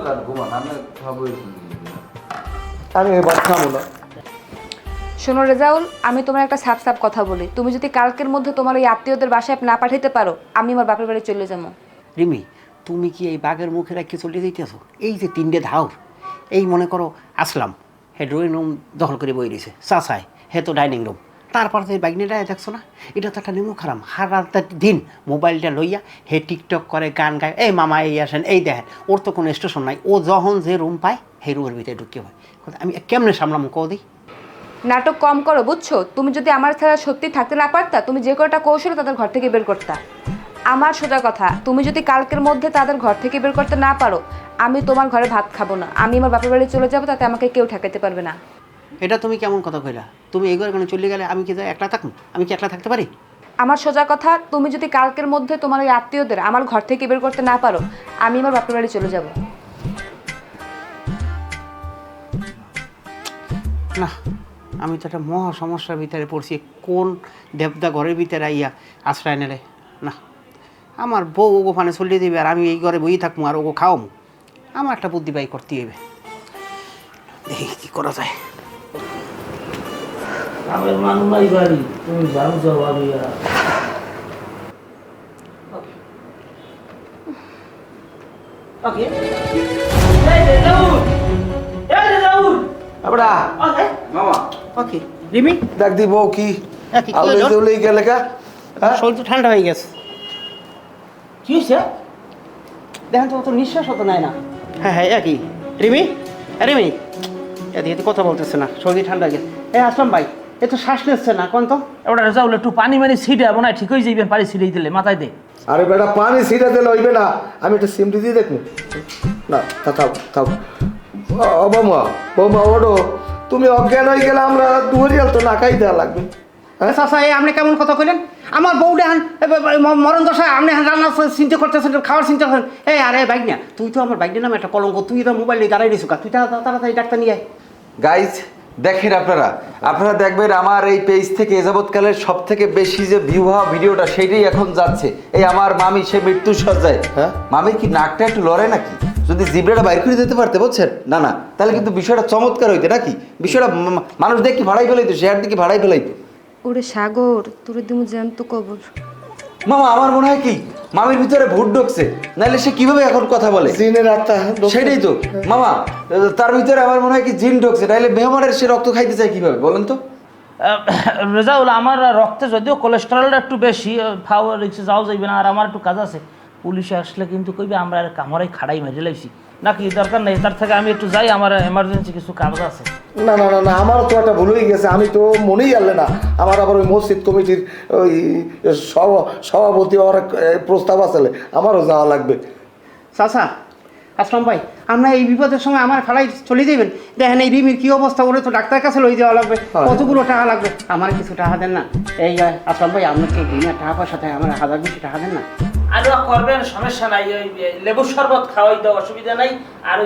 যান ঘুমান, আমি খাবো। আমি এবার খাবো না। শোনো রেজাউল, আমি তোমার একটা সাফ সাফ কথা বলি, তুমি যদি কালকের মধ্যে তোমার ওই আত্মীয়দের বাসায় না পাঠাইতে পারো, আমি আমার বাপের বাড়ি চলে যাবো। রিমি, তুমি কি এই বাঘের মুখে রাখতে চলে যাইতেছো? এই যে 3টে ধাউর, এই মনে করো আসলাম, হে ড্রয়িং রুম দখল করে বই রয়েছে, চাচায় হে তো ডাইনিং রুম, তারপর যে বাইকনিটা দেখছো না, এটা তো একটা নেমু খারাম। হার রাত দিন মোবাইলটা লইয়া হে টিকটক করে, গান গায়, এই মামা এই আসেন, এই দেখেন। ওর তো কোনো স্টেশন নাই, ও যখন যে রুম পায় সেই রুমের ভিতরে ঢুকে হয়। আমি কেমনে সামলাম কও দিই? নাটক কম করো বুঝছো? তুমি যদি আমার ছাড়া সত্যি থাকতে না পারতা, তুমি যে কয়টা কৌশলে তাদের ঘর থেকে বের করতা। আমার সোজা কথা, তুমি যদি কালকের মধ্যে তাদের ঘর থেকে বের করতে না পারো, আমি তোমার ঘরে ভাত খাবো না, আমি আমার বাপের বাড়ি চলে যাবো, তাতে আমাকে কেউ ঠেকাতে পারবে না। এটা তুমি কেমন কথা কইলা? তুমি এই ঘরে কোনো চলে গেলে আমি কি যাই একলা থাকবো? আমি কি একলা থাকতে পারি? আমার সোজা কথা, তুমি যদি কালকের মধ্যে তোমার ওই আত্মীয়দের আমার ঘর থেকে বের করতে না পারো, আমি আমার বাপের বাড়ি চলে যাবো। না, আমি তো একটা মহা সমস্যার ভিতরে পড়ছি। কোন দেবদা ঘরের ভিতরে আইয়া আশ্রয় নেলে? না, আমার বউ ওখানে চলিয়ে দিবে আর আমি এই ঘরে বই থাকবো আর ওগো খাওয়াবো। আমার একটা বুদ্ধি বাই করতে হবে, দেখি কী করা যায়। আমার মানুমাই বাড়ি, তুমি যাও যাও আমি মামা ওকে রিমি, দেখ দিব কি কি আউলে হলো? জউলে গেলে কা? শরীর তো ঠান্ডা হয়ে গেছে। কি হয়েছে? দেখেন তো ও তো নিঃশ্বাস হতো নাই না। হ্যাঁ হ্যাঁ একই। রিমি, রিমি এদিকে কথা বলতেছে না, শরীর ঠান্ডা হয়ে গেছে। আসলাম ভাই, এ তো শ্বাস নিচ্ছে না, কোন তো? ওটা রেজাউল একটু পানি মানি ছিটে মনে হয় ঠিক হয়ে যাইবে, পানি ছিটিয়ে দিলে মাথায় দে। আরে বেটা পানি ছিটা দিলে হইবে না, আমি একটা সিমটি দিয়ে দেখবো না। থাক থাক, ও বৌমা বৌমা ওডো, তুমি অজ্ঞান হয়ে গেলে আমরা দুয়ারিয়াল তো না খাই দেওয়া লাগবে। চাচা এই আপনি কেমন কথা কইলেন? আমার বউটা হান মরণ দশা, আপনি হান রান্না চিন্তা করতেছেন, খাওয়ার চিন্তা করেন। এই আরে বাইক না, তুই তো আমার বাইকের নামে একটা কলঙ্ক, তুই তো মোবাইল নিয়ে দাঁড়াই দিয়েছো, তুই তাড়াতাড়ি ডাক্তার নিয়ে আয়। গাইজ দেখেন, আপনারা দেখবেন আমার এই পেজ থেকে এযাবৎকালের সব থেকে বেশি যে ভিউ হওয়া ভিডিওটা সেটাই এখন যাচ্ছে। এই আমার মামি সে মৃত্যুর সজ্জায়। হ্যাঁ? মামির কি নাকটা একটু লড়ে নাকি? যদি জিব্রাটা বাইর করে দিতে পারতে বুঝছেন না না, তাহলে কিন্তু বিষয়টা চমৎকার হইতে নাকি, বিষয়টা মানুষ দেখি ভাড়াই ফেলাইতো, শেয়ার দিকে ভাড়াই ফেলাইতো। ওরে সাগর, তোর দিমু জ্যান্ত কবর। মামা আমার মনে হয় কি মামির ভিতরে ভূত ঢুকছে, নাহলে সে কিভাবে এখন কথা বলে? জিনের আত্মা সেটাই তো মামা, তার ভিতরে আমার মনে হয় কি জিন ঢুকছে, নাহলে মেহমানের সে রক্ত খাইতে চায় কিভাবে বলেন তো? রেজাউল আমার রক্তে যদিও কোলেস্টেরলটা একটু বেশি, ফাও রিক্সে যাও যাইবে না, আর আমার একটু কাজ আছে। পুলিশে আসলে কিন্তু কইবে আমরা আর কামড়াই খাড়াই মেরে লাইছি, নাকি দরকার নেই, তার থেকে আমি একটু যাই, আমার এমার্জেন্সি কিছু কাজ আছে। না না না না, আমারও তো একটা ভুল হয়ে গেছে, আমি তো মনেই আনলে না। আমার আবার ওই মসজিদ কমিটির ওই সভাপতি হওয়ার প্রস্তাব আছে, আমারও যাওয়া লাগবে। চাচা আসলাম ভাই, আমরা এই বিপদের সময় আমার ফেলাই চলে যাবেন। দেখেন এই রিমির কি অবস্থা, ওরে তো ডাক্তার কাছে লই যাওয়া লাগবে, কতগুলো টাকা লাগবে, আমার কিছু টাকা দেন না। এই আসলাম ভাই, আপনার তো দিনের টাকা পয়সা থাকে, আমার 1000-20 টাকা দেন না। আর করবেন, সমস্যা নাই, ওই লেবুর শরবত খাওয়াই দাও, অসুবিধা নাই। আর